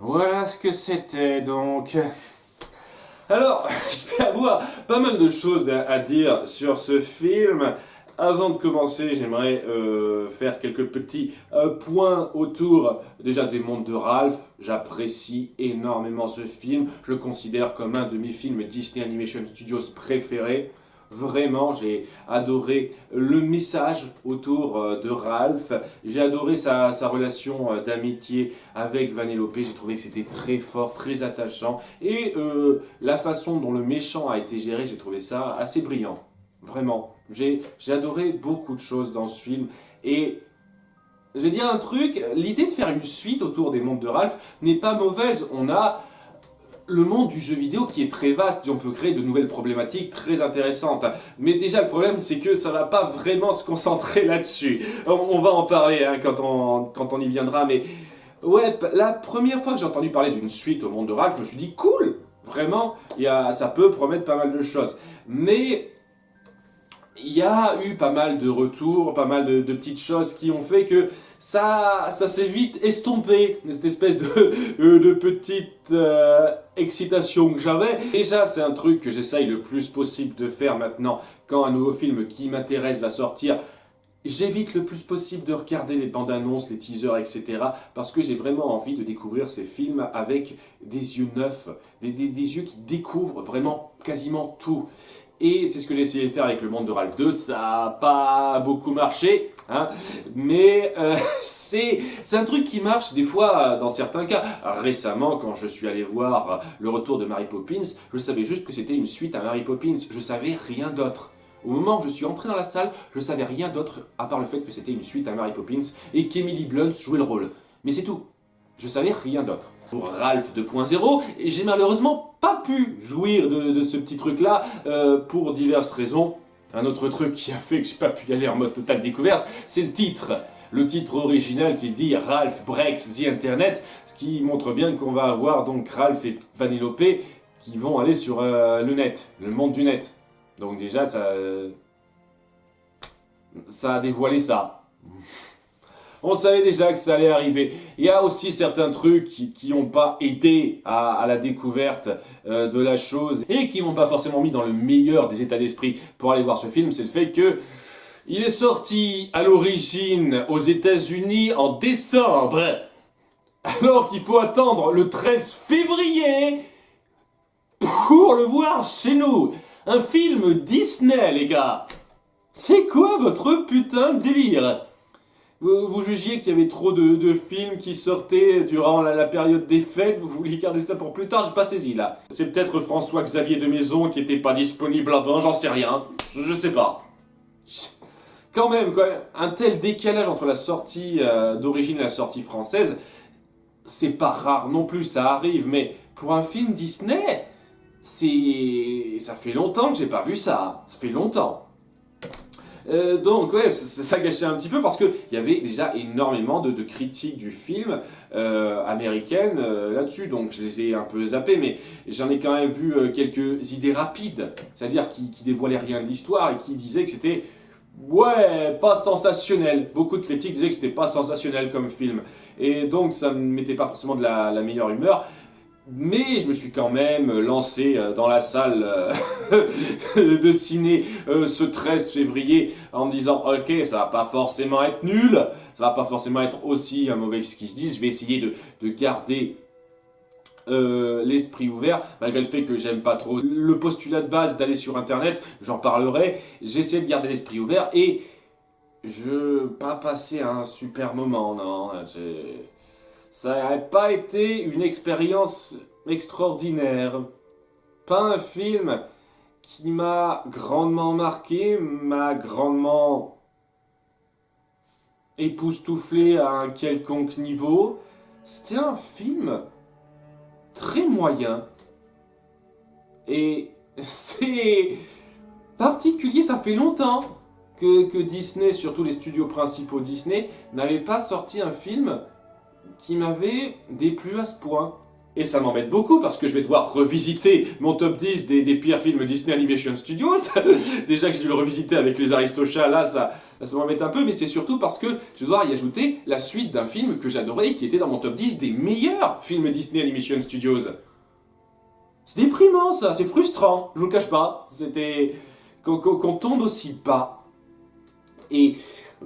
Voilà ce que c'était donc. Alors, je vais avoir pas mal de choses à dire sur ce film. Avant de commencer, j'aimerais faire quelques petits points autour déjà des mondes de Ralph. J'apprécie énormément ce film. Je le considère comme un de mes films Disney Animation Studios préférés. Vraiment, j'ai adoré le message autour de Ralph. J'ai adoré sa relation d'amitié avec Vanellope. J'ai trouvé que c'était très fort, très attachant. Et la façon dont le méchant a été géré, j'ai trouvé ça assez brillant. Vraiment. J'ai adoré beaucoup de choses dans ce film. Et je vais dire un truc, l'idée de faire une suite autour des mondes de Ralph n'est pas mauvaise. On a le monde du jeu vidéo qui est très vaste, et on peut créer de nouvelles problématiques très intéressantes. Mais déjà, le problème, c'est que ça va pas vraiment se concentrer là-dessus. On va en parler quand on y viendra, mais ouais, la première fois que j'ai entendu parler d'une suite au monde de Ralph, je me suis dit, cool, vraiment, ça peut promettre pas mal de choses. Mais il y a eu pas mal de retours, pas mal de petites choses qui ont fait que ça s'est vite estompé, cette espèce de petite excitation que j'avais. Déjà, c'est un truc que j'essaye le plus possible de faire maintenant quand un nouveau film qui m'intéresse va sortir. J'évite le plus possible de regarder les bandes annonces, les teasers, etc. parce que j'ai vraiment envie de découvrir ces films avec des yeux neufs, des yeux qui découvrent vraiment quasiment tout. Et c'est ce que j'ai essayé de faire avec le monde de Ralph 2, ça n'a pas beaucoup marché, hein, mais c'est un truc qui marche des fois dans certains cas. Récemment, quand je suis allé voir le retour de Mary Poppins, je savais juste que c'était une suite à Mary Poppins, je savais rien d'autre. Au moment où je suis entré dans la salle, je savais rien d'autre à part le fait que c'était une suite à Mary Poppins et qu'Emily Blunt jouait le rôle. Mais c'est tout. Je savais rien d'autre. Pour Ralph 2.0, et j'ai malheureusement pas pu jouir de ce petit truc-là pour diverses raisons. Un autre truc qui a fait que j'ai pas pu y aller en mode totale découverte, c'est le titre. Le titre original qui dit Ralph Breaks the Internet, ce qui montre bien qu'on va avoir donc Ralph et Vanellope qui vont aller sur le net, le monde du net. Donc déjà, ça a dévoilé ça. On savait déjà que ça allait arriver. Il y a aussi certains trucs qui n'ont pas aidé à la découverte de la chose et qui m'ont pas forcément mis dans le meilleur des états d'esprit pour aller voir ce film. C'est le fait que il est sorti à l'origine aux États-Unis en décembre, alors qu'il faut attendre le 13 février pour le voir chez nous. Un film Disney, les gars. C'est quoi votre putain de délire ? Vous jugiez qu'il y avait trop de films qui sortaient durant la période des fêtes, vous vouliez garder ça pour plus tard, j'ai pas saisi là. C'est peut-être François-Xavier de Maison qui était pas disponible avant, j'en sais rien, je sais pas. Quand même, quoi, un tel décalage entre la sortie d'origine et la sortie française, c'est pas rare non plus, ça arrive, mais pour un film Disney, ça fait longtemps que j'ai pas vu ça, ça fait longtemps. Donc ouais, ça gâchait un petit peu parce qu'il y avait déjà énormément de critiques du film américaines là-dessus, donc je les ai un peu zappées, mais j'en ai quand même vu quelques idées rapides, c'est-à-dire qui dévoilaient rien de l'histoire et qui disaient que c'était ouais, pas sensationnel. Beaucoup de critiques disaient que c'était pas sensationnel comme film, et donc ça me mettait pas forcément de la meilleure humeur. Mais je me suis quand même lancé dans la salle de ciné ce 13 février en me disant ok, ça va pas forcément être nul, ça va pas forcément être aussi mauvais que ce qu'ils se disent, je vais essayer de garder l'esprit ouvert, malgré le fait que j'aime pas trop le postulat de base d'aller sur internet, j'en parlerai, j'essaie de garder l'esprit ouvert et je pas passer un super moment, non, ça n'a pas été une expérience extraordinaire. Pas un film qui m'a grandement marqué, m'a grandement époustouflé à un quelconque niveau. C'était un film très moyen. Et c'est particulier, ça fait longtemps que Disney, surtout les studios principaux Disney, n'avaient pas sorti un film qui m'avait déplu à ce point. Et ça m'embête beaucoup parce que je vais devoir revisiter mon top 10 des pires films Disney Animation Studios. Déjà que j'ai dû le revisiter avec les Aristochats, là ça m'embête un peu, mais c'est surtout parce que je vais devoir y ajouter la suite d'un film que j'adorais et qui était dans mon top 10 des meilleurs films Disney Animation Studios. C'est déprimant ça, c'est frustrant, je vous le cache pas. C'était... qu'on tombe aussi bas. Et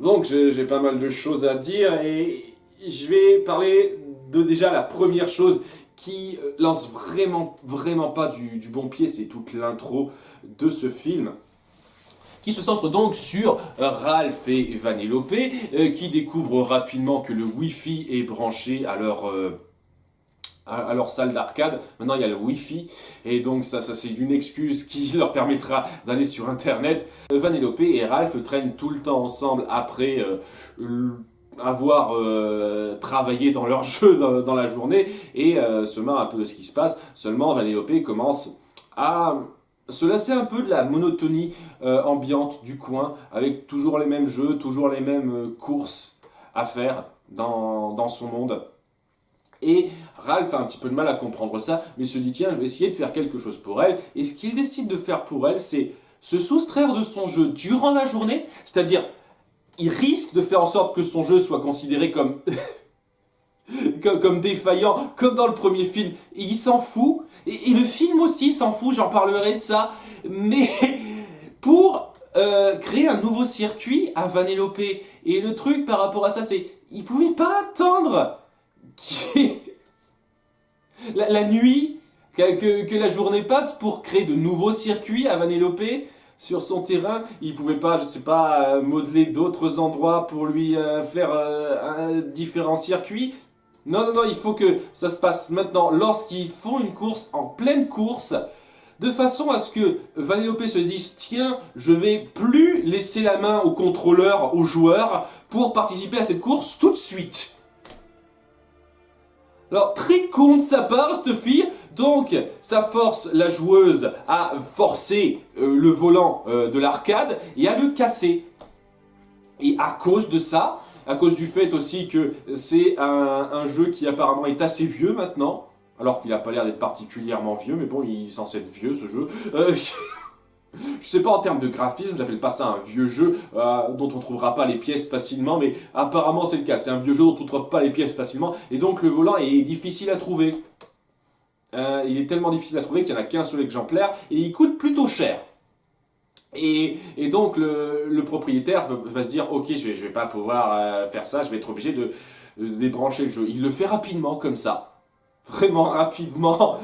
donc j'ai pas mal de choses à dire et je vais parler de déjà la première chose qui lance vraiment pas du bon pied, c'est toute l'intro de ce film, qui se centre donc sur Ralph et Vanellope, qui découvrent rapidement que le Wi-Fi est branché à leur salle d'arcade. Maintenant il y a le Wi-Fi, et donc ça c'est une excuse qui leur permettra d'aller sur internet. Vanellope et Ralph traînent tout le temps ensemble après avoir travaillé dans leur jeu dans la journée, et se marrent un peu de ce qui se passe. Seulement Vanellope commence à se lasser un peu de la monotonie ambiante du coin, avec toujours les mêmes jeux, toujours les mêmes courses à faire dans son monde. Et Ralph a un petit peu de mal à comprendre ça, mais se dit tiens, je vais essayer de faire quelque chose pour elle. Et ce qu'il décide de faire pour elle, c'est se soustraire de son jeu durant la journée, c'est-à-dire il risque de faire en sorte que son jeu soit considéré comme comme défaillant, comme dans le premier film. Et il s'en fout, et le film aussi s'en fout, j'en parlerai de ça, mais pour créer un nouveau circuit à Vanellope. Et le truc par rapport à ça, c'est il pouvait pas attendre la nuit, que la journée passe pour créer de nouveaux circuits à Vanellope sur son terrain. Il pouvait pas, je sais pas, modeler d'autres endroits pour lui faire un différent circuit. Non, il faut que ça se passe maintenant, lorsqu'ils font une course, en pleine course, de façon à ce que Vanellope se dise tiens, je vais plus laisser la main au contrôleur, au joueur, pour participer à cette course tout de suite. Alors, très con de sa part, cette fille, donc ça force la joueuse à forcer le volant de l'arcade et à le casser. Et à cause de ça, à cause du fait aussi que c'est un jeu qui apparemment est assez vieux maintenant, alors qu'il n'a pas l'air d'être particulièrement vieux, mais bon, il est censé être vieux ce jeu. Je sais pas en termes de graphisme, j'appelle pas ça un vieux jeu dont on trouvera pas les pièces facilement, mais apparemment c'est le cas. C'est un vieux jeu dont on trouve pas les pièces facilement, et donc le volant est difficile à trouver. Il est tellement difficile à trouver qu'il n'y en a qu'un seul exemplaire, et il coûte plutôt cher. Et donc le propriétaire va se dire ok, je vais pas pouvoir faire ça, je vais être obligé de débrancher le jeu. Il le fait rapidement comme ça. Vraiment rapidement,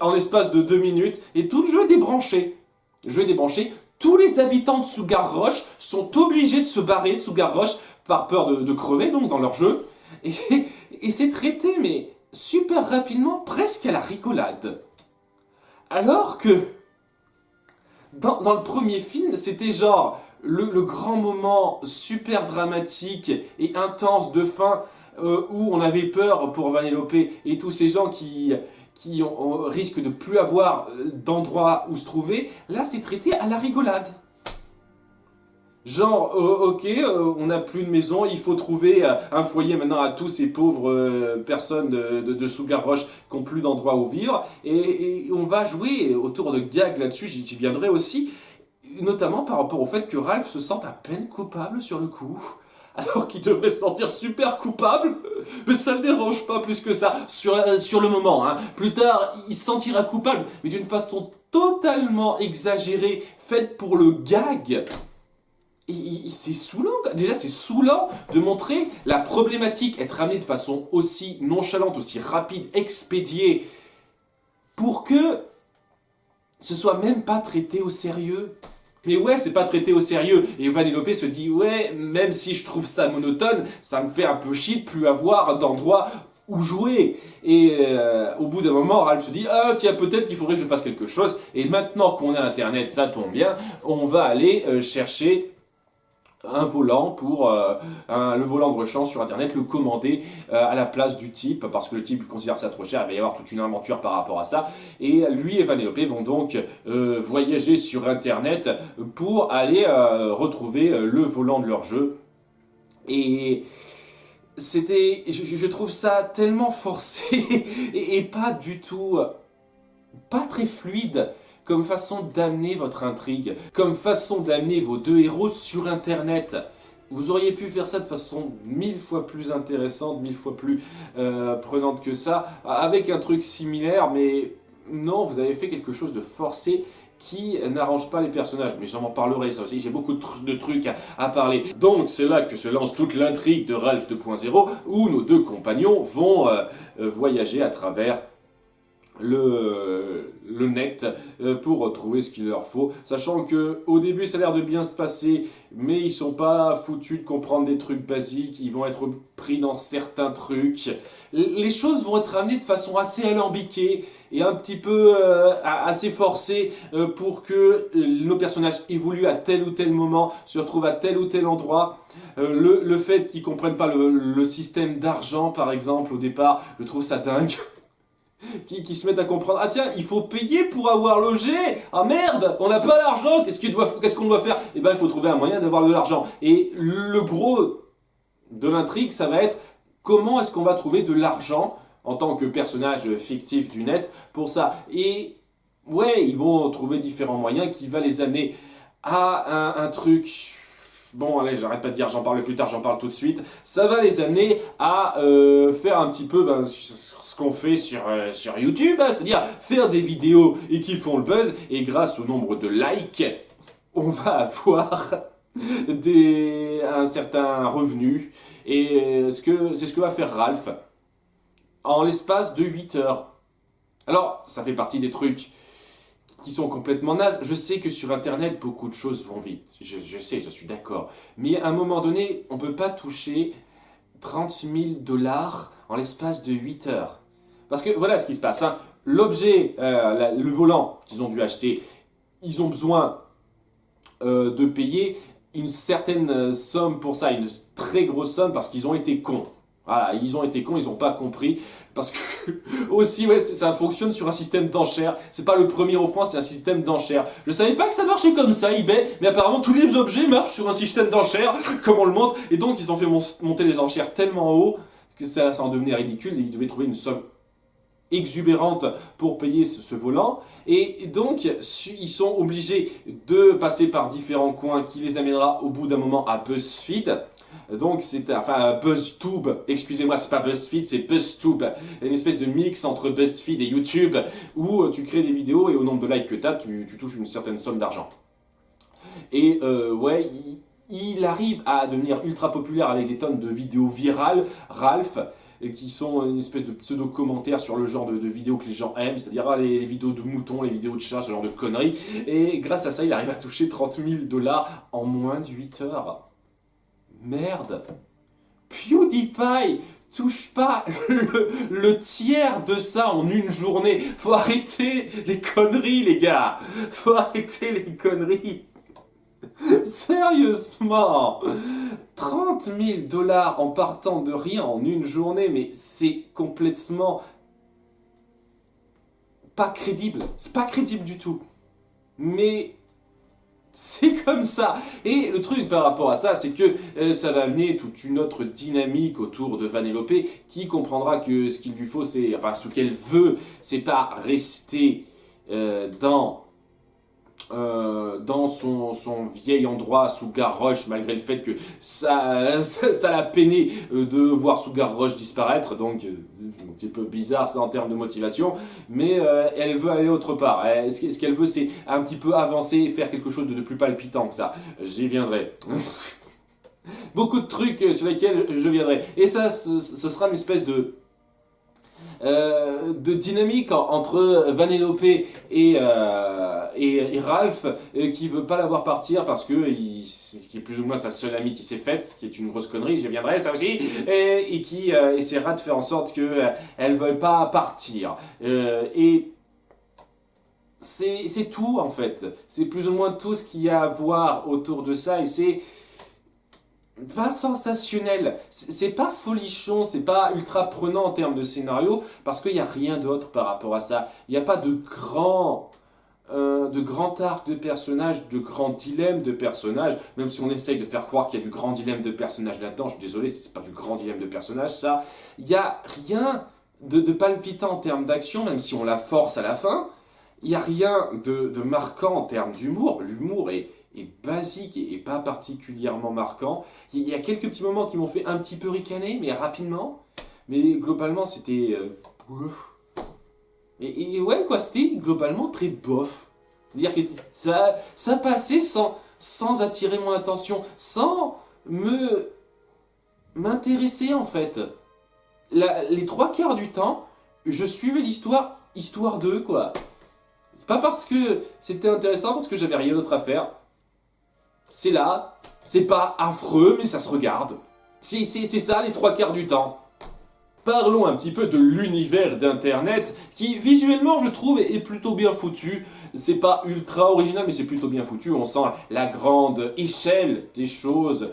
en l'espace de 2 minutes, et tout le jeu est débranché. Le jeu est débranché, tous les habitants de Sugar Rush sont obligés de se barrer de Sugar Rush par peur de crever donc dans leur jeu. Et c'est traité mais super rapidement, presque à la rigolade. Alors que dans le premier film, c'était genre le grand moment super dramatique et intense de fin où on avait peur pour Vanellope et tous ces gens qui risquent de plus avoir d'endroit où se trouver. Là, c'est traité à la rigolade. Genre, ok, on n'a plus de maison, il faut trouver un foyer maintenant à tous ces pauvres personnes de Sugar Rush qui n'ont plus d'endroit où vivre. Et on va jouer autour de gags là-dessus, j'y viendrai aussi. Notamment par rapport au fait que Ralph se sente à peine coupable sur le coup. Alors qu'il devrait se sentir super coupable, mais ça le dérange pas plus que ça, sur le moment. Hein. Plus tard, il se sentira coupable, mais d'une façon totalement exagérée, faite pour le gag. Et c'est saoulant, déjà c'est saoulant de montrer la problématique, être amené de façon aussi nonchalante, aussi rapide, expédiée, pour que ce soit même pas traité au sérieux. Mais ouais, c'est pas traité au sérieux. Et Vanellope se dit, ouais, même si je trouve ça monotone, ça me fait un peu chier de plus avoir d'endroit où jouer. Et au bout d'un moment, Ralph se dit, ah tiens, peut-être qu'il faudrait que je fasse quelque chose. Et maintenant qu'on a Internet, ça tombe bien, on va aller chercher un volant pour le volant de rechange sur internet, le commander à la place du type, parce que le type considère ça trop cher, il va y avoir toute une aventure par rapport à ça, et lui et Vanellope vont donc voyager sur internet pour aller retrouver le volant de leur jeu. Et je trouve ça tellement forcé et pas du tout, pas très fluide comme façon d'amener votre intrigue, comme façon d'amener vos deux héros sur Internet. Vous auriez pu faire ça de façon 1000 fois plus intéressante, 1000 fois plus prenante que ça, avec un truc similaire, mais non, vous avez fait quelque chose de forcé qui n'arrange pas les personnages. Mais j'en parlerai, ça aussi, j'ai beaucoup de trucs à parler. Donc c'est là que se lance toute l'intrigue de Ralph 2.0, où nos deux compagnons vont voyager à travers le net pour retrouver ce qu'il leur faut, sachant que au début ça a l'air de bien se passer, mais ils sont pas foutus de comprendre des trucs basiques, ils vont être pris dans certains trucs, les choses vont être amenées de façon assez alambiquée et un petit peu assez forcée pour que nos personnages évoluent à tel ou tel moment, se retrouvent à tel ou tel endroit. Le fait qu'ils comprennent pas le système d'argent par exemple au départ, je trouve ça dingue. Qui se mettent à comprendre, ah tiens, il faut payer pour avoir logé, ah merde, on n'a pas l'argent, qu'est-ce qu'on doit faire? Eh ben il faut trouver un moyen d'avoir de l'argent. Et le gros de l'intrigue, ça va être comment est-ce qu'on va trouver de l'argent en tant que personnage fictif du net pour ça. Et ouais, ils vont trouver différents moyens qui va les amener à un truc. Bon, allez, j'arrête pas de dire, j'en parle plus tard, j'en parle tout de suite. Ça va les amener à faire un petit peu ce qu'on fait sur YouTube, hein, c'est-à-dire faire des vidéos et qui font le buzz. Et grâce au nombre de likes, on va avoir un certain revenu. Et c'est ce que va faire Ralph en l'espace de 8 heures. Alors, ça fait partie des trucs qui sont complètement nazes. Je sais que sur Internet, beaucoup de choses vont vite. Je sais, je suis d'accord. Mais à un moment donné, on ne peut pas toucher 30 000 $ en l'espace de 8 heures. Parce que voilà ce qui se passe. Hein. L'objet, le volant qu'ils ont dû acheter, ils ont besoin de payer une certaine somme pour ça, une très grosse somme parce qu'ils ont été cons. Voilà, ils ont été cons, ils n'ont pas compris. Parce que, aussi, ouais, ça fonctionne sur un système d'enchères. C'est pas le premier en France, c'est un système d'enchères. Je savais pas que ça marchait comme ça, eBay, mais apparemment tous les objets marchent sur un système d'enchères, comme on le montre. Et donc, ils ont fait monter les enchères tellement haut que ça en devenait ridicule et ils devaient trouver une somme exubérante pour payer ce volant. Et donc, ils sont obligés de passer par différents coins qui les amènera au bout d'un moment à BuzzFeed. Donc enfin BuzzTube, excusez-moi, c'est pas BuzzFeed, c'est BuzzTube, une espèce de mix entre BuzzFeed et YouTube où tu crées des vidéos et au nombre de likes que t'as, tu touches une certaine somme d'argent. Et ouais, il arrive à devenir ultra populaire avec des tonnes de vidéos virales, Ralph, qui sont une espèce de pseudo-commentaires sur le genre de vidéos que les gens aiment, c'est-à-dire les vidéos de moutons, les vidéos de chats, ce genre de conneries. Et grâce à ça, il arrive à toucher 30 000 $ en moins de 8 heures. Merde. PewDiePie touche pas le tiers de ça en une journée. Faut arrêter les conneries, les gars. Faut arrêter les conneries. Sérieusement. 30 000 $ en partant de rien en une journée, mais c'est complètement pas crédible. C'est pas crédible du tout. Mais c'est comme ça. Et le truc par rapport à ça, c'est que ça va amener toute une autre dynamique autour de Vanellope qui comprendra que ce qu'il lui faut, c'est, enfin, ce qu'elle veut, c'est pas rester dans son vieil endroit sous Garrosh, malgré le fait que ça l'a peiné de voir sous Garrosh disparaître, donc un petit peu bizarre ça en termes de motivation, mais elle veut aller autre part. Ce qu'elle veut, c'est un petit peu avancer et faire quelque chose de plus palpitant que ça. J'y viendrai. Beaucoup de trucs sur lesquels je viendrai. Et ça, ce sera une espèce de dynamique entre Vanellope et Ralph qui veut pas la voir partir parce que qui est plus ou moins sa seule amie qui s'est faite, ce qui est une grosse connerie, j'y reviendrai ça aussi, et qui essaiera de faire en sorte que elle veuille pas partir. Et c'est tout en fait, c'est plus ou moins tout ce qu'il y a à voir autour de ça, et c'est pas sensationnel, c'est pas folichon, c'est pas ultra prenant en termes de scénario, parce qu'il n'y a rien d'autre par rapport à ça. Il n'y a pas de grand de grands arcs de personnages, de grands dilemmes de personnages, même si on essaye de faire croire qu'il y a du grand dilemme de personnages là-dedans, je suis désolé, c'est pas du grand dilemme de personnages, ça. Il n'y a rien de palpitant en termes d'action, même si on la force à la fin. Il n'y a rien de marquant en termes d'humour. L'humour est basique et pas particulièrement marquant. Il y a quelques petits moments qui m'ont fait un petit peu ricaner, mais rapidement. Mais globalement, c'était... Et ouais, quoi, c'était globalement très bof. C'est-à-dire que ça passait sans attirer mon attention, sans m'intéresser en fait. Les trois quarts du temps, je suivais l'histoire, histoire d'eux, quoi. C'est pas parce que c'était intéressant, parce que j'avais rien d'autre à faire. C'est là, c'est pas affreux, mais ça se regarde. C'est ça les trois quarts du temps. Parlons un petit peu de l'univers d'Internet, qui visuellement je trouve est plutôt bien foutu. C'est pas ultra original, mais c'est plutôt bien foutu. On sent la grande échelle des choses,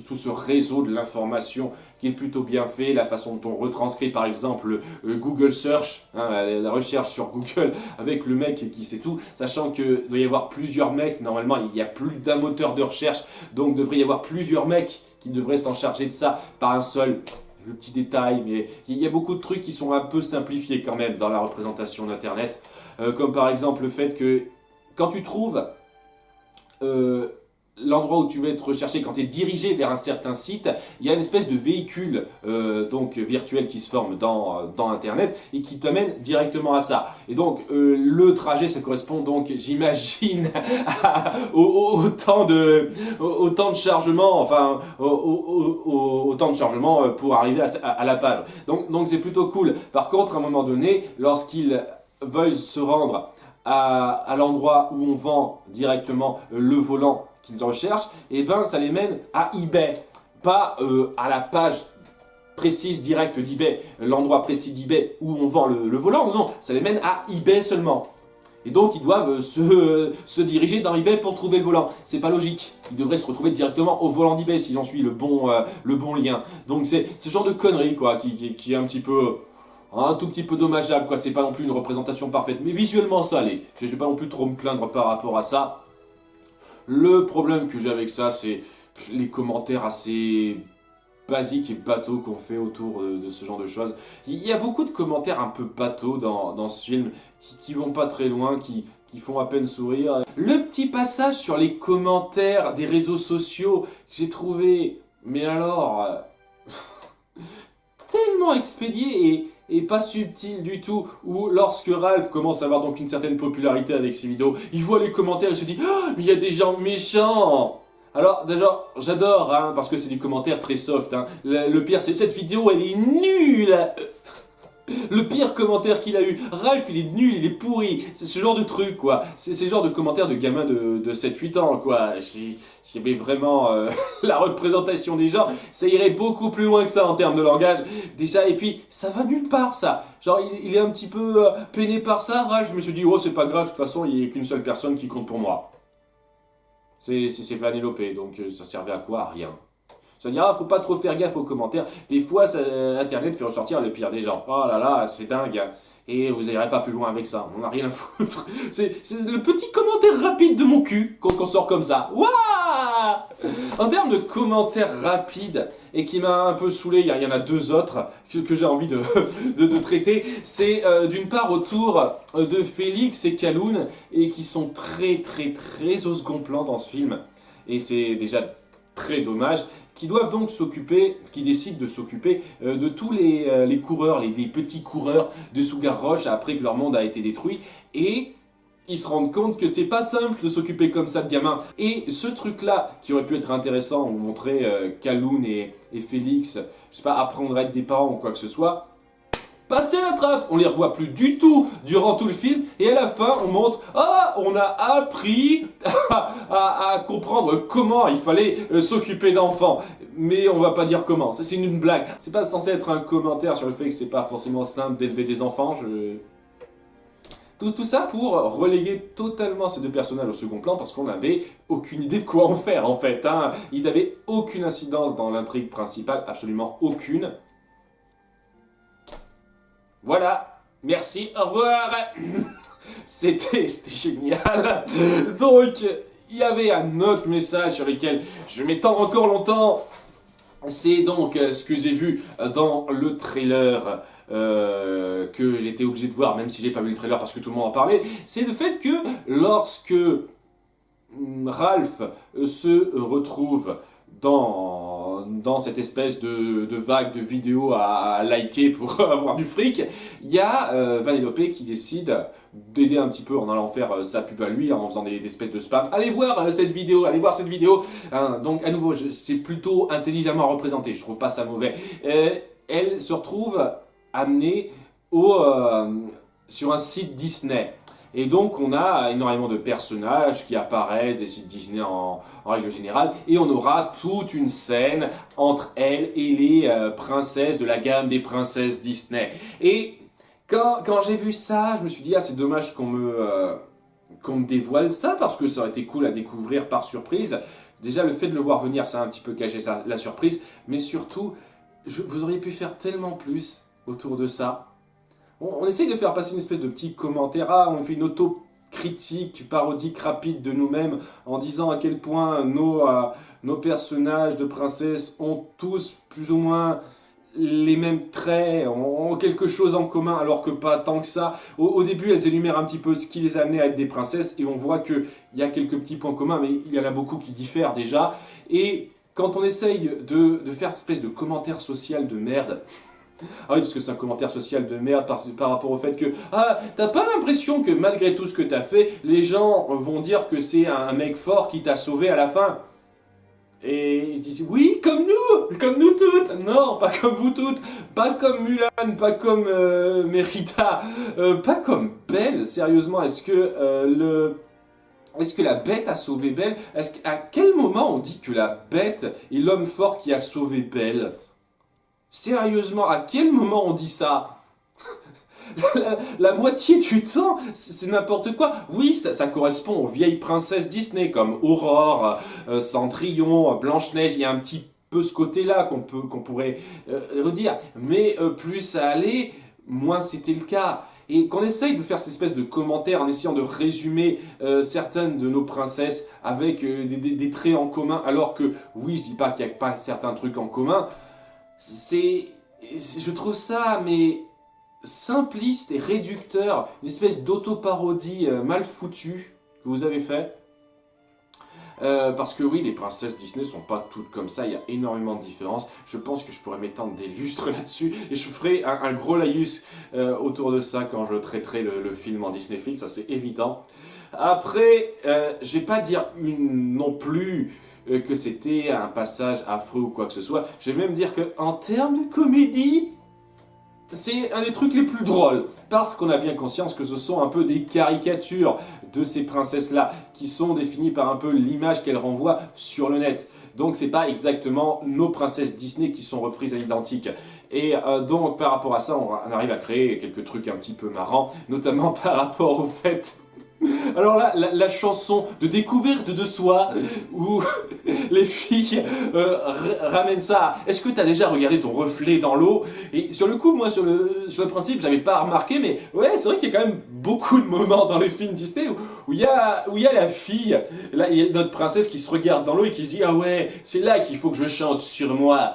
tout ce réseau de l'information qui est plutôt bien fait, la façon dont on retranscrit par exemple Google Search, hein, la recherche sur Google avec le mec qui sait tout, sachant qu'il doit y avoir plusieurs mecs, normalement il y a plus d'un moteur de recherche, donc il devrait y avoir plusieurs mecs qui devraient s'en charger de ça, pas un seul. Le petit détail, mais il y a beaucoup de trucs qui sont un peu simplifiés quand même dans la représentation d'Internet, comme par exemple le fait que quand tu trouves l'endroit où tu veux être recherché, quand tu es dirigé vers un certain site, il y a une espèce de véhicule donc virtuel qui se forme dans Internet et qui t'amène directement à ça. Et donc le trajet, ça correspond donc, j'imagine, au temps de chargement, enfin au temps de chargement pour arriver à la page. Donc c'est plutôt cool. Par contre, à un moment donné, lorsqu'ils veulent se rendre à l'endroit où on vend directement le volant qu'ils recherchent, et ben ça les mène à eBay, pas à la page précise directe d'eBay, l'endroit précis d'eBay où on vend le volant, non, ça les mène à eBay seulement. Et donc ils doivent se diriger dans eBay pour trouver le volant. C'est pas logique. Ils devraient se retrouver directement au volant d'eBay si j'en suis le bon lien. Donc c'est ce genre de connerie quoi, qui est un tout petit peu dommageable, quoi. C'est pas non plus une représentation parfaite, mais visuellement ça allait. Je vais pas non plus trop me plaindre par rapport à ça. Le problème que j'ai avec ça, c'est les commentaires assez basiques et bateaux qu'on fait autour de ce genre de choses. Il y a beaucoup de commentaires un peu bateaux dans ce film, qui vont pas très loin, qui font à peine sourire. Le petit passage sur les commentaires des réseaux sociaux, j'ai trouvé, mais alors... tellement expédié et pas subtil du tout, où lorsque Ralph commence à avoir donc une certaine popularité avec ses vidéos, il voit les commentaires et se dit « Oh, mais il y a des gens méchants !» Alors, déjà, j'adore, hein, parce que c'est des commentaires très soft. Hein. Le pire, c'est cette vidéo, elle est nulle. Le pire commentaire qu'il a eu, Ralph il est nul, il est pourri, c'est ce genre de truc quoi, c'est ce genre de commentaires de gamins de 7-8 ans quoi, s'il y avait vraiment la représentation des gens, ça irait beaucoup plus loin que ça en termes de langage, déjà, et puis ça va nulle part ça, genre il est un petit peu peiné par ça, Ralph, je me suis dit oh c'est pas grave, de toute façon il n'y a qu'une seule personne qui compte pour moi, c'est Vanellope, donc ça servait à quoi? À rien. Ça dire, faut pas trop faire gaffe aux commentaires. Des fois, Internet fait ressortir le pire des gens. Oh là là, c'est dingue. Et vous n'irez pas plus loin avec ça. On n'a rien à foutre. C'est le petit commentaire rapide de mon cul qu'on sort comme ça. Waouh! En termes de commentaires rapides, et qui m'a un peu saoulé, il y en a deux autres que j'ai envie de traiter. C'est d'une part autour de Félix et Calhoun, et qui sont très très très au second plan dans ce film. Et c'est déjà très dommage, qui doivent donc s'occuper, qui décident de s'occuper de tous les coureurs, les petits coureurs de Sugar Rush après que leur monde a été détruit, et ils se rendent compte que c'est pas simple de s'occuper comme ça de gamins. Et ce truc-là, qui aurait pu être intéressant, on montrait Calhoun et Félix, je sais pas, apprendre à être des parents ou quoi que ce soit, passer la trappe, on les revoit plus du tout durant tout le film, et à la fin on montre, on a appris à comprendre comment il fallait s'occuper d'enfants, mais on va pas dire comment, c'est une blague, c'est pas censé être un commentaire sur le fait que c'est pas forcément simple d'élever des enfants, Tout ça pour reléguer totalement ces deux personnages au second plan parce qu'on n'avait aucune idée de quoi en faire en fait, hein. Ils n'avaient aucune incidence dans l'intrigue principale, absolument aucune. Voilà, Merci, au revoir. C'était génial. Donc, il y avait un autre message sur lequel je vais m'étendre encore longtemps. C'est donc ce que j'ai vu dans le trailer que j'étais obligé de voir, même si j'ai pas vu le trailer parce que tout le monde en parlait. C'est le fait que lorsque Ralph se retrouve dans cette espèce de vague de vidéos à liker pour avoir du fric, il y a Vanellope qui décide d'aider un petit peu en allant faire sa pub à lui, en faisant des espèces de spam. Allez voir cette vidéo, allez voir cette vidéo. Hein, donc à nouveau, c'est plutôt intelligemment représenté, je trouve pas ça mauvais. Elle se retrouve amenée sur un site Disney. Et donc on a énormément de personnages qui apparaissent des sites Disney en règle générale, et on aura toute une scène entre elle et les princesses de la gamme des princesses Disney. Et quand j'ai vu ça, je me suis dit ah c'est dommage qu'on me dévoile ça, parce que ça aurait été cool à découvrir par surprise. Déjà le fait de le voir venir, ça a un petit peu caché la surprise, mais surtout vous auriez pu faire tellement plus autour de ça. On essaye de faire passer une espèce de petit commentaire, on fait une auto-critique parodique rapide de nous-mêmes en disant à quel point nos personnages de princesses ont tous plus ou moins les mêmes traits, ont quelque chose en commun alors que pas tant que ça. Au début, elles énumèrent un petit peu ce qui les a amenées à être des princesses et on voit qu'il y a quelques petits points communs, mais il y en a beaucoup qui diffèrent déjà. Et quand on essaye de faire cette espèce de commentaire social de merde, ah oui, parce que c'est un commentaire social de merde par rapport au fait que ah, t'as pas l'impression que malgré tout ce que t'as fait, les gens vont dire que c'est un mec fort qui t'a sauvé à la fin. Et ils disent oui, comme nous toutes. Non, pas comme vous toutes, pas comme Mulan, pas comme Merida, pas comme Belle. Sérieusement, est-ce que la bête a sauvé Belle? À quel moment on dit que la bête est l'homme fort qui a sauvé Belle? Sérieusement, à quel moment on dit ça? La moitié du temps, c'est n'importe quoi. Oui, ça correspond aux vieilles princesses Disney comme Aurore, Cendrillon, Blanche-Neige. Il y a un petit peu ce côté-là qu'on pourrait redire. Mais plus ça allait, moins c'était le cas. Et qu'on essaye de faire cette espèce de commentaire en essayant de résumer certaines de nos princesses avec des traits en commun, alors que, oui, je dis pas qu'il n'y a pas certains trucs en commun, je trouve ça, mais simpliste et réducteur, une espèce d'auto-parodie mal foutue que vous avez fait. Parce que oui, les princesses Disney sont pas toutes comme ça, il y a énormément de différences. Je pense que je pourrais m'étendre des lustres là-dessus, et je ferai un gros laïus autour de ça quand je traiterai le film en Disneyfield, ça c'est évident. Après, je vais pas dire non plus que c'était un passage affreux ou quoi que ce soit. Je vais même dire qu'en termes de comédie, c'est un des trucs les plus drôles, parce qu'on a bien conscience que ce sont un peu des caricatures de ces princesses-là, qui sont définies par un peu l'image qu'elles renvoient sur le net. Donc c'est pas exactement nos princesses Disney qui sont reprises à l'identique. Et donc par rapport à ça, on arrive à créer quelques trucs un petit peu marrants, notamment par rapport au fait... Alors là, la chanson de découverte de soi, où les filles ramènent ça à, est-ce que t'as déjà regardé ton reflet dans l'eau? Et sur le coup, moi, sur le principe, j'avais pas remarqué, mais ouais, c'est vrai qu'il y a quand même beaucoup de moments dans les films Disney où il y a la fille, là, il y a notre princesse qui se regarde dans l'eau et qui se dit, ah ouais, c'est là qu'il faut que je chante sur moi.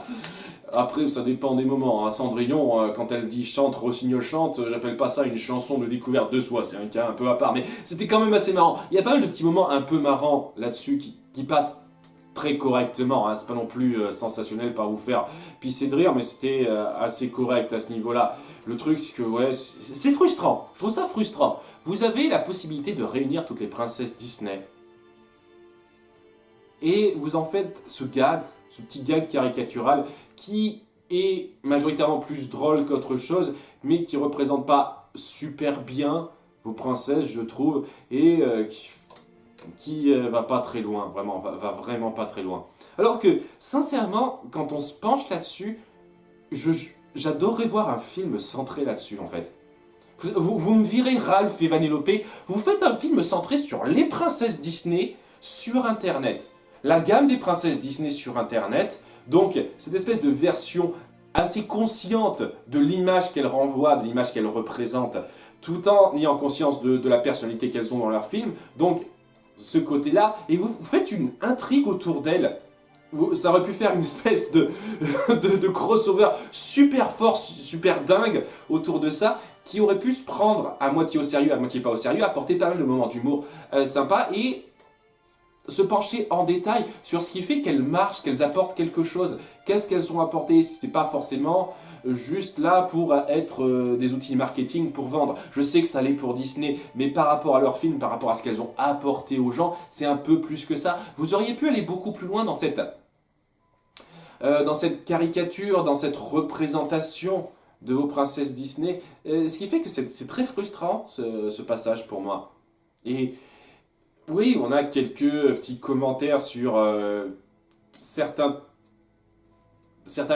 Après, ça dépend des moments. Hein. Cendrillon, quand elle dit chante, Rossignol chante, j'appelle pas ça une chanson de découverte de soi. C'est un cas un peu à part. Mais c'était quand même assez marrant. Il y a pas mal de petits moments un peu marrants là-dessus qui passent très correctement. Hein. C'est pas non plus sensationnel par vous faire pisser de rire, mais c'était assez correct à ce niveau-là. Le truc, c'est que ouais, c'est frustrant. Je trouve ça frustrant. Vous avez la possibilité de réunir toutes les princesses Disney. Et vous en faites ce petit gag caricatural qui est majoritairement plus drôle qu'autre chose, mais qui représente pas super bien vos princesses, je trouve, et qui va pas très loin, vraiment, va vraiment pas très loin. Alors que, sincèrement, quand on se penche là-dessus, j'adorerais voir un film centré là-dessus, en fait. Vous me virez Ralph et Vanellope, vous faites un film centré sur les princesses Disney sur Internet. La gamme des princesses Disney sur Internet, donc cette espèce de version assez consciente de l'image qu'elles renvoient, de l'image qu'elles représentent, tout en ayant conscience de la personnalité qu'elles ont dans leur film. Donc, ce côté-là, et vous faites une intrigue autour d'elles. Ça aurait pu faire une espèce de crossover super fort, super dingue autour de ça, qui aurait pu se prendre à moitié au sérieux, à moitié pas au sérieux, apporter pas mal de moments d'humour sympa, et se pencher en détail sur ce qui fait qu'elles marchent, qu'elles apportent quelque chose. Qu'est-ce qu'elles ont apporté? C'est pas forcément juste là pour être des outils marketing pour vendre. Je sais que ça l'est pour Disney, mais par rapport à leur film, par rapport à ce qu'elles ont apporté aux gens, c'est un peu plus que ça. Vous auriez pu aller beaucoup plus loin dans cette caricature, dans cette représentation de vos princesses Disney, ce qui fait que c'est très frustrant ce passage pour moi. Et oui, on a quelques petits commentaires sur certains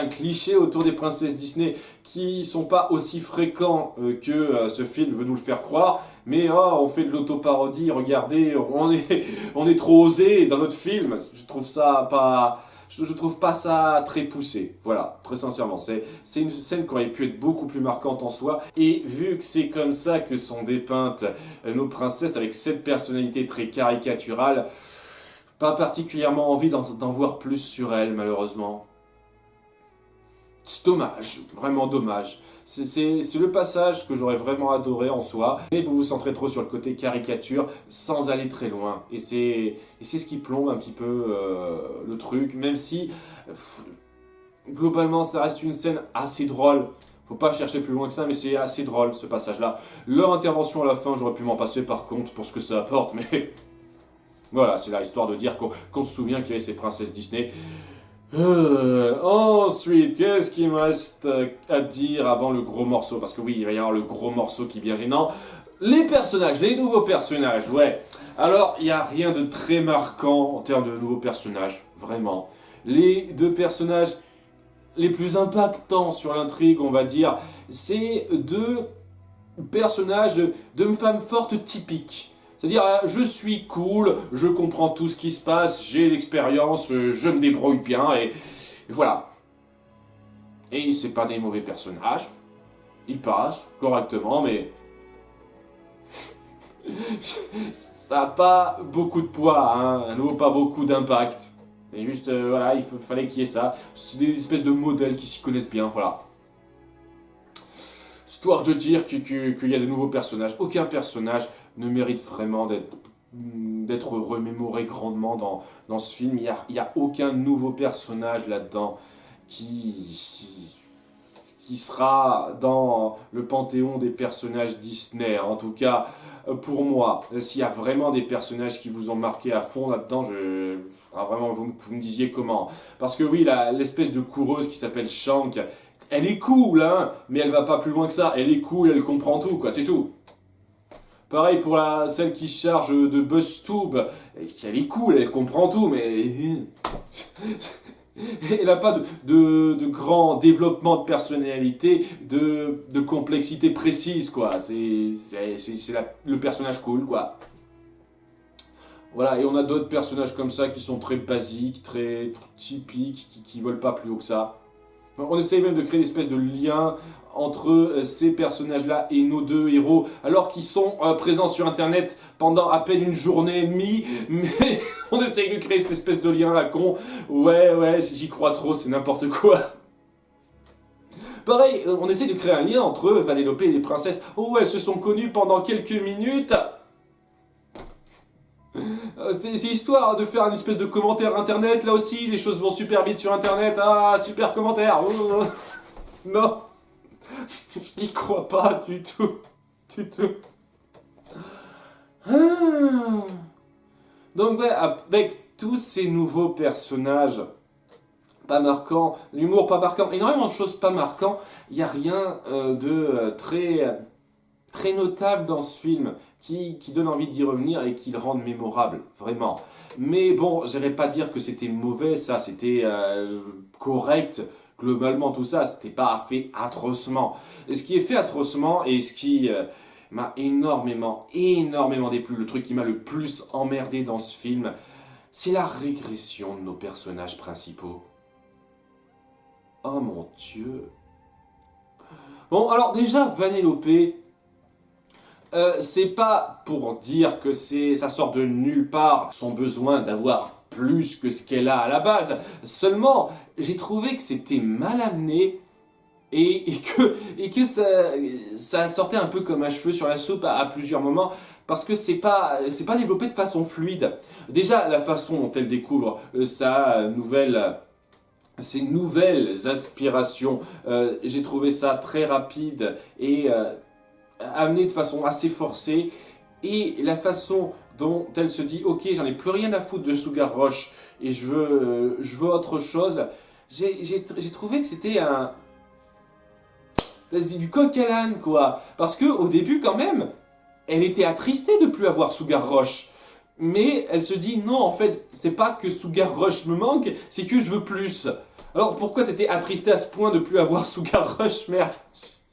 clichés autour des princesses Disney qui sont pas aussi fréquents que ce film veut nous le faire croire. Mais oh, on fait de l'autoparodie, regardez, on est trop osé dans notre film. Je trouve pas ça très poussé. Voilà, très sincèrement. C'est une scène qui aurait pu être beaucoup plus marquante en soi. Et vu que c'est comme ça que sont dépeintes nos princesses, avec cette personnalité très caricaturale, pas particulièrement envie d'en voir plus sur elles, malheureusement. C'est dommage, vraiment dommage. C'est le passage que j'aurais vraiment adoré en soi, mais vous vous centrez trop sur le côté caricature sans aller très loin. Et c'est ce qui plombe un petit peu le truc, même si globalement ça reste une scène assez drôle. Faut pas chercher plus loin que ça, mais c'est assez drôle ce passage-là. Leur intervention à la fin, j'aurais pu m'en passer par contre pour ce que ça apporte, mais voilà, c'est la histoire de dire qu'on se souvient qu'il y avait ces princesses Disney. Ensuite, qu'est-ce qu'il me reste à dire avant le gros morceau? Parce que oui, il va y avoir le gros morceau qui est bien gênant. Les personnages, les nouveaux personnages, ouais. Alors, il n'y a rien de très marquant en termes de nouveaux personnages, vraiment. Les deux personnages les plus impactants sur l'intrigue, on va dire, c'est deux personnages de femmes fortes typiques. C'est-à-dire, je suis cool, je comprends tout ce qui se passe, j'ai l'expérience, je me débrouille bien, et voilà. Et c'est pas des mauvais personnages, ils passent correctement, mais ça n'a pas beaucoup de poids, hein, à nouveau pas beaucoup d'impact. Et juste, voilà, fallait qu'il y ait ça. C'est des espèces de modèles qui s'y connaissent bien, voilà. Histoire de dire qu'il y a de nouveaux personnages. Aucun personnage ne mérite vraiment d'être remémoré grandement dans ce film. Il y a aucun nouveau personnage là-dedans qui sera dans le panthéon des personnages Disney. En tout cas, pour moi, s'il y a vraiment des personnages qui vous ont marqué à fond là-dedans, vraiment, vous me disiez comment. Parce que oui, l'espèce de coureuse qui s'appelle Shank, elle est cool, hein, mais elle va pas plus loin que ça. Elle est cool, elle comprend tout, quoi, c'est tout. Pareil pour celle qui se charge de BuzzTube. Elle est cool, elle comprend tout, mais elle n'a pas de grand développement de personnalité, de complexité précise, quoi. C'est le personnage cool, quoi. Voilà, et on a d'autres personnages comme ça qui sont très basiques, très typiques, qui veulent pas plus haut que ça. On essaye même de créer une espèce de lien entre ces personnages-là et nos deux héros, alors qu'ils sont présents sur Internet pendant à peine une journée et demie, mais on essaye de créer cette espèce de lien là con. Ouais, j'y crois trop, c'est n'importe quoi. Pareil, on essaye de créer un lien entre Vanellope et les princesses. Oh, elles se sont connues pendant quelques minutes. C'est histoire de faire une espèce de commentaire internet, là aussi, les choses vont super vite sur internet, ah, super commentaire, non, je n'y crois pas du tout, Donc ouais, avec tous ces nouveaux personnages pas marquants, l'humour pas marquant, énormément de choses pas marquantes, il n'y a rien de très notable dans ce film qui donne envie d'y revenir et qui le rend mémorable, vraiment. Mais bon, j'irais pas dire que c'était mauvais, ça, c'était correct. Globalement, tout ça, c'était pas fait atrocement. Et ce qui est fait atrocement et ce qui m'a énormément déplu, le truc qui m'a le plus emmerdé dans ce film, c'est la régression de nos personnages principaux. Oh mon Dieu. Bon, alors déjà, Vanellope, c'est pas pour dire que ça sort de nulle part son besoin d'avoir plus que ce qu'elle a à la base. Seulement, j'ai trouvé que c'était mal amené et que ça sortait un peu comme un cheveu sur la soupe à plusieurs moments parce que c'est pas développé de façon fluide. Déjà, la façon dont elle découvre ses nouvelles aspirations, j'ai trouvé ça très rapide et amené de façon assez forcée. Et la façon dont elle se dit ok, j'en ai plus rien à foutre de Sugar Rush et je veux autre chose, j'ai trouvé que c'était du coq à l'âne, quoi. Parce que au début, quand même, elle était attristée de plus avoir Sugar Rush. Mais elle se dit non, en fait, c'est pas que Sugar Rush me manque, c'est que je veux plus. Alors pourquoi t'étais attristé à ce point de plus avoir Sugar Rush, merde?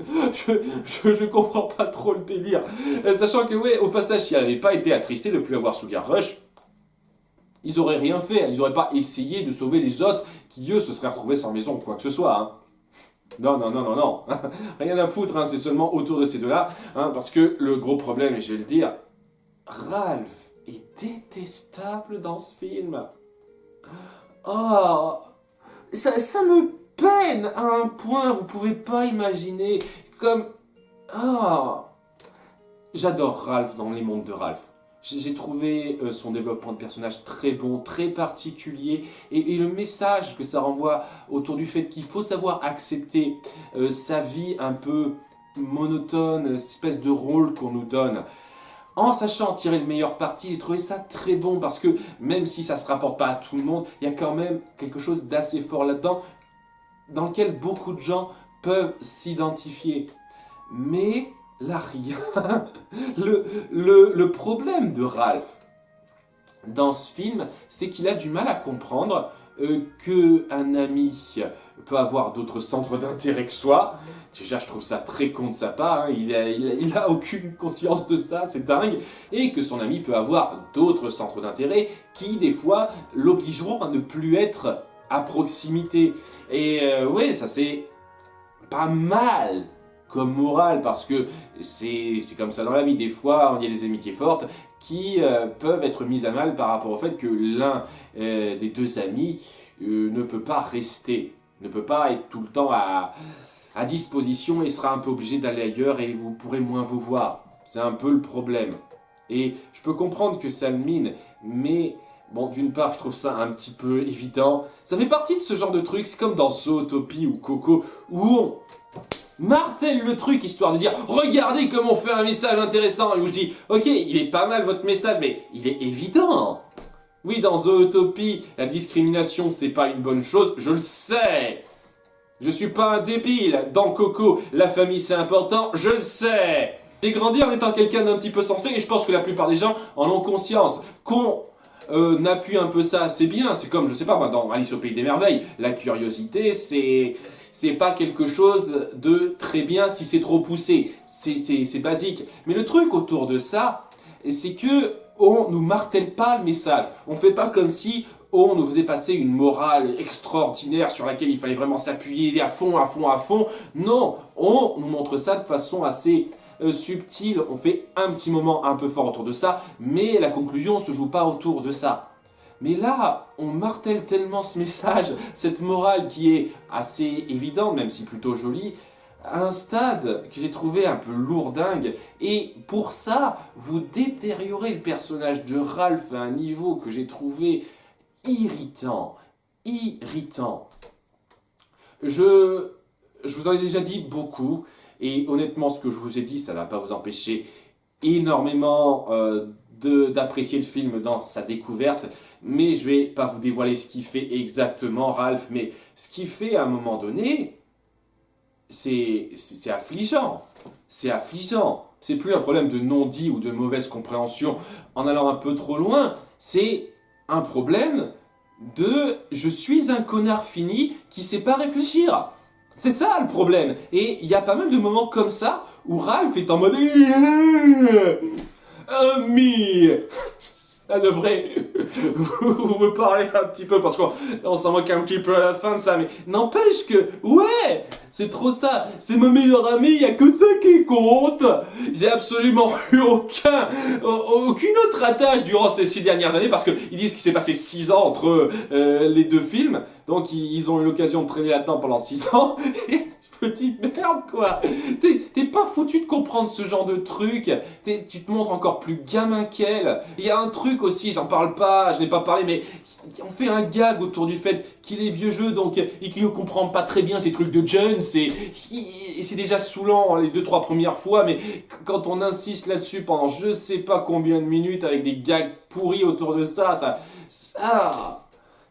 Je comprends pas trop le délire. Sachant que, ouais, au passage, si elle n'avait pas été attristée de plus avoir Sugar Rush, ils auraient rien fait. Ils auraient pas essayé de sauver les autres qui, eux, se seraient retrouvés sans maison, quoi que ce soit, hein. Non, non, non, non, non. Rien à foutre, hein, c'est seulement autour de ces deux-là. Hein, parce que le gros problème, et je vais le dire, Ralph est détestable dans ce film. Oh, ça me peine à un point, vous pouvez pas imaginer. Comme... Oh, j'adore Ralph dans les mondes de Ralph. J'ai trouvé son développement de personnage très bon, très particulier, et le message que ça renvoie autour du fait qu'il faut savoir accepter sa vie un peu monotone, cette espèce de rôle qu'on nous donne, en sachant en tirer le meilleur parti. J'ai trouvé ça très bon parce que même si ça se rapporte pas à tout le monde, il y a quand même quelque chose d'assez fort là-dedans, dans lequel beaucoup de gens peuvent s'identifier. Mais... là, rien. Le problème de Ralph dans ce film, c'est qu'il a du mal à comprendre qu'un ami peut avoir d'autres centres d'intérêt que soi. Déjà, je trouve ça très con de sa part, hein. Il a aucune conscience de ça, c'est dingue. Et que son ami peut avoir d'autres centres d'intérêt qui, des fois, l'obligeront à ne plus être à proximité. Et ouais, ça c'est pas mal comme morale, parce que c'est comme ça dans la vie. Des fois, il y a des amitiés fortes qui peuvent être mises à mal par rapport au fait que l'un des deux amis ne peut pas rester, ne peut pas être tout le temps à disposition et sera un peu obligé d'aller ailleurs et vous pourrez moins vous voir. C'est un peu le problème. Et je peux comprendre que ça le mine, mais... bon, d'une part, je trouve ça un petit peu évident. Ça fait partie de ce genre de truc, c'est comme dans Zootopie ou Coco, où on martèle le truc histoire de dire « Regardez comme on fait un message intéressant !» Et où je dis « Ok, il est pas mal votre message, mais il est évident !» Oui, dans Zootopie, la discrimination, c'est pas une bonne chose, je le sais. Je suis pas un débile. Dans Coco, la famille c'est important, je le sais. J'ai grandi en étant quelqu'un d'un petit peu sensé et je pense que la plupart des gens en ont conscience. Qu'on appuie un peu ça, c'est bien. C'est comme, je sais pas, moi, dans Alice au Pays des Merveilles, la curiosité, c'est pas quelque chose de très bien si c'est trop poussé. C'est basique. Mais le truc autour de ça, c'est que on nous martèle pas le message. On fait pas comme si on nous faisait passer une morale extraordinaire sur laquelle il fallait vraiment s'appuyer à fond, à fond, à fond. Non, on nous montre ça de façon assez subtile. On fait un petit moment un peu fort autour de ça, mais la conclusion se joue pas autour de ça. Mais là, on martèle tellement ce message, cette morale qui est assez évidente, même si plutôt jolie, à un stade que j'ai trouvé un peu lourdingue. Et pour ça, vous détériorez le personnage de Ralph à un niveau que j'ai trouvé irritant. Irritant. Je vous en ai déjà dit beaucoup, et honnêtement, ce que je vous ai dit, ça ne va pas vous empêcher énormément d'apprécier le film dans sa découverte, mais je vais pas vous dévoiler ce qu'il fait exactement, Ralph, mais ce qu'il fait à un moment donné, c'est affligeant. C'est affligeant. C'est plus un problème de non-dit ou de mauvaise compréhension en allant un peu trop loin, c'est un problème de « je suis un connard fini qui sait pas réfléchir ». C'est ça le problème. Et il y a pas mal de moments comme ça où Ralph est en mode « Ami !» Ça devrait vous me parler un petit peu, parce qu'on s'en moque un petit peu à la fin de ça, mais n'empêche que, ouais, c'est trop ça, c'est mon meilleur ami, y a que ça qui compte. J'ai absolument eu aucune autre attache durant ces 6 dernières années, parce qu'ils disent qu'il s'est passé 6 ans entre les deux films, donc ils ont eu l'occasion de traîner là-dedans pendant 6 ans, et je me dis, merde quoi, t'es pas foutu de comprendre ce genre de truc, tu te montres encore plus gamin qu'elle. Il y a un truc aussi, j'en parle pas, je n'ai pas parlé, mais on fait un gag autour du fait qu'il est vieux jeu, donc et qu'il ne comprend pas très bien ces trucs de Jones, et c'est déjà saoulant les 2-3 premières fois, mais quand on insiste là-dessus pendant je sais pas combien de minutes avec des gags pourris autour de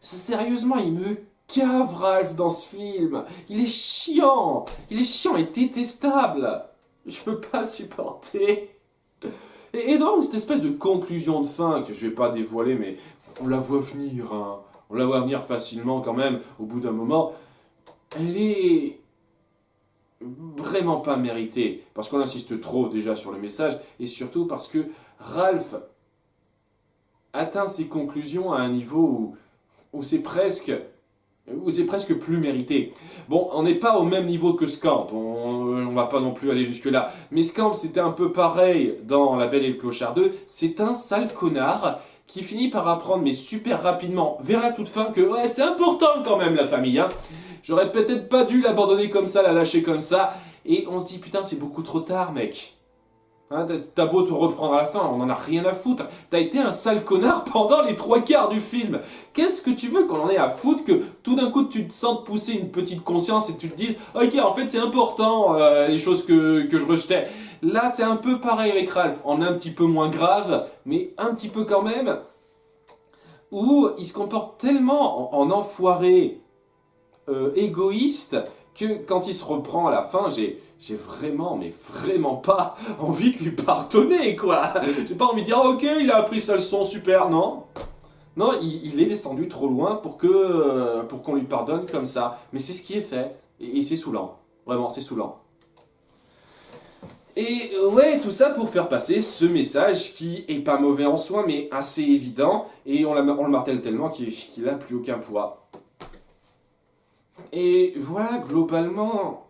sérieusement, il me cave Ralph dans ce film. Il est chiant et détestable. Je peux pas le supporter. Et donc, cette espèce de conclusion de fin, que je vais pas dévoiler, mais on la voit venir, hein. On la voit venir facilement quand même, au bout d'un moment. Elle est vraiment pas méritée, parce qu'on insiste trop déjà sur le message, et surtout parce que Ralph atteint ses conclusions à un niveau où c'est presque plus mérité. Bon, on n'est pas au même niveau que Scamp, on va pas non plus aller jusque là, mais Scamp c'était un peu pareil dans La Belle et le Clochard 2, c'est un sale connard qui finit par apprendre, mais super rapidement, vers la toute fin, que ouais, c'est important quand même la famille, hein. J'aurais peut-être pas dû l'abandonner comme ça, la lâcher comme ça, et on se dit putain c'est beaucoup trop tard mec. Hein, t'as beau te reprendre à la fin, on en a rien à foutre. T'as été un sale connard pendant les 3 quarts du film. Qu'est-ce que tu veux qu'on en ait à foutre que tout d'un coup tu te sentes pousser une petite conscience et tu te dises ok en fait c'est important les choses que je rejetais. Là c'est un peu pareil avec Ralph, en un petit peu moins grave, mais un petit peu quand même, où il se comporte tellement en enfoiré égoïste que quand il se reprend à la fin, j'ai vraiment, mais vraiment pas envie de lui pardonner, quoi. J'ai pas envie de dire, ok, il a appris sa leçon, super, non. Non, il est descendu trop loin pour qu'on lui pardonne comme ça. Mais c'est ce qui est fait. Et c'est saoulant. Vraiment, c'est saoulant. Et ouais, tout ça pour faire passer ce message qui est pas mauvais en soi, mais assez évident. Et on le martèle tellement qu'il a plus aucun poids. Et voilà, globalement,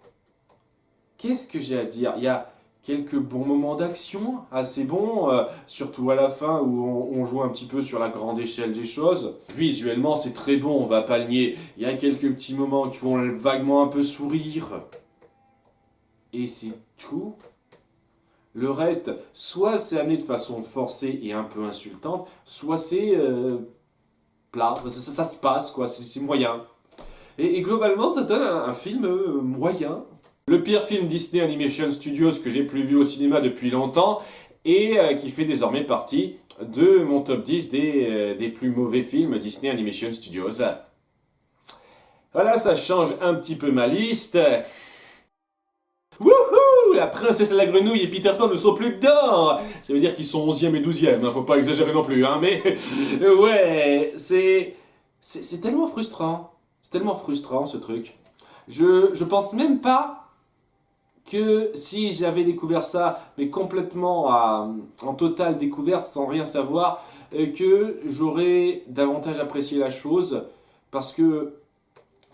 qu'est-ce que j'ai à dire? Il y a quelques bons moments d'action, assez bons, surtout à la fin où on joue un petit peu sur la grande échelle des choses. Visuellement, c'est très bon, on va pas le nier. Il y a quelques petits moments qui font vaguement un peu sourire. Et c'est tout. Le reste, soit c'est amené de façon forcée et un peu insultante, soit c'est plat, ça se passe, quoi, c'est moyen. Et globalement, ça donne un film moyen. Le pire film Disney Animation Studios que j'ai plus vu au cinéma depuis longtemps et qui fait désormais partie de mon top 10 des plus mauvais films Disney Animation Studios. Voilà, ça change un petit peu ma liste. Wouhou! La princesse et la grenouille et Peter Pan ne sont plus dedans! Ça veut dire qu'ils sont 11e et 12e, hein, faut pas exagérer non plus, hein, mais ouais, c'est tellement frustrant. C'est tellement frustrant ce truc. Je pense même pas que si j'avais découvert ça, mais complètement en totale découverte, sans rien savoir, que j'aurais davantage apprécié la chose, parce que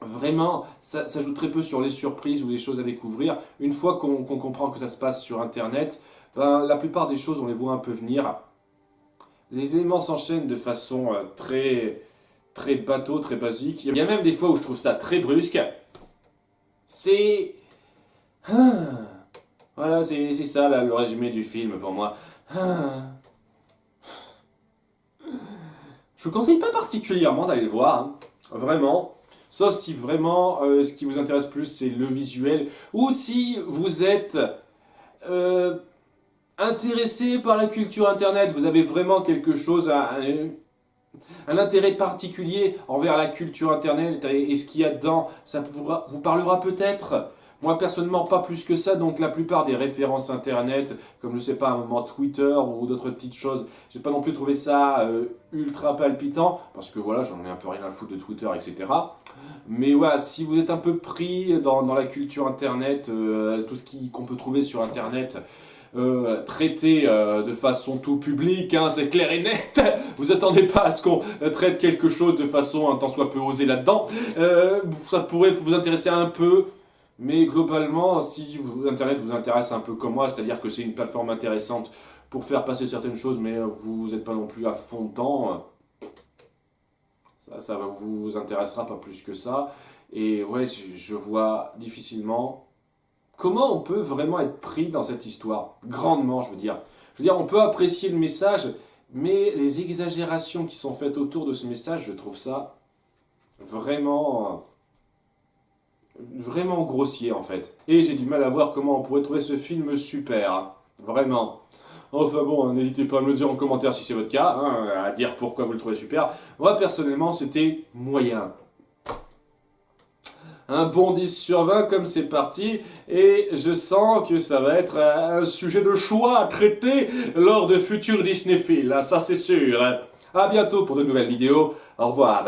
vraiment, ça joue très peu sur les surprises ou les choses à découvrir. Une fois qu'on comprend que ça se passe sur Internet, ben, la plupart des choses, on les voit un peu venir. Les éléments s'enchaînent de façon très, très bateau, très basique. Il y a même des fois où je trouve ça très brusque. C'est... Voilà, c'est ça là, le résumé du film pour moi. Je vous conseille pas particulièrement d'aller le voir, hein. Vraiment. Sauf si vraiment ce qui vous intéresse plus c'est le visuel, ou si vous êtes intéressé par la culture internet, vous avez vraiment quelque chose, un intérêt particulier envers la culture internet et ce qu'il y a dedans, ça vous parlera peut-être. Moi personnellement pas plus que ça, donc la plupart des références internet, comme je sais pas un moment Twitter ou d'autres petites choses, j'ai pas non plus trouvé ça ultra palpitant, parce que voilà j'en ai un peu rien à foutre de Twitter, etc. Mais voilà, si vous êtes un peu pris dans la culture internet, tout ce qu'on peut trouver sur internet, traité de façon tout publique, hein, c'est clair et net. Vous attendez pas à ce qu'on traite quelque chose de façon un tant soit peu osée là-dedans. Ça pourrait vous intéresser un peu, mais globalement, si Internet vous intéresse un peu comme moi, c'est-à-dire que c'est une plateforme intéressante pour faire passer certaines choses, mais vous n'êtes pas non plus à fond dedans, ça vous intéressera pas plus que ça. Et ouais, je vois difficilement comment on peut vraiment être pris dans cette histoire. Grandement, je veux dire. Je veux dire, on peut apprécier le message, mais les exagérations qui sont faites autour de ce message, je trouve ça vraiment, vraiment grossier en fait. Et j'ai du mal à voir comment on pourrait trouver ce film super. Hein. Vraiment. Enfin bon, n'hésitez pas à me le dire en commentaire si c'est votre cas, hein, à dire pourquoi vous le trouvez super. Moi personnellement, c'était moyen. Un bon 10 sur 20 comme c'est parti, et je sens que ça va être un sujet de choix à traiter lors de futurs Disney Films, ça c'est sûr. A bientôt pour de nouvelles vidéos, au revoir.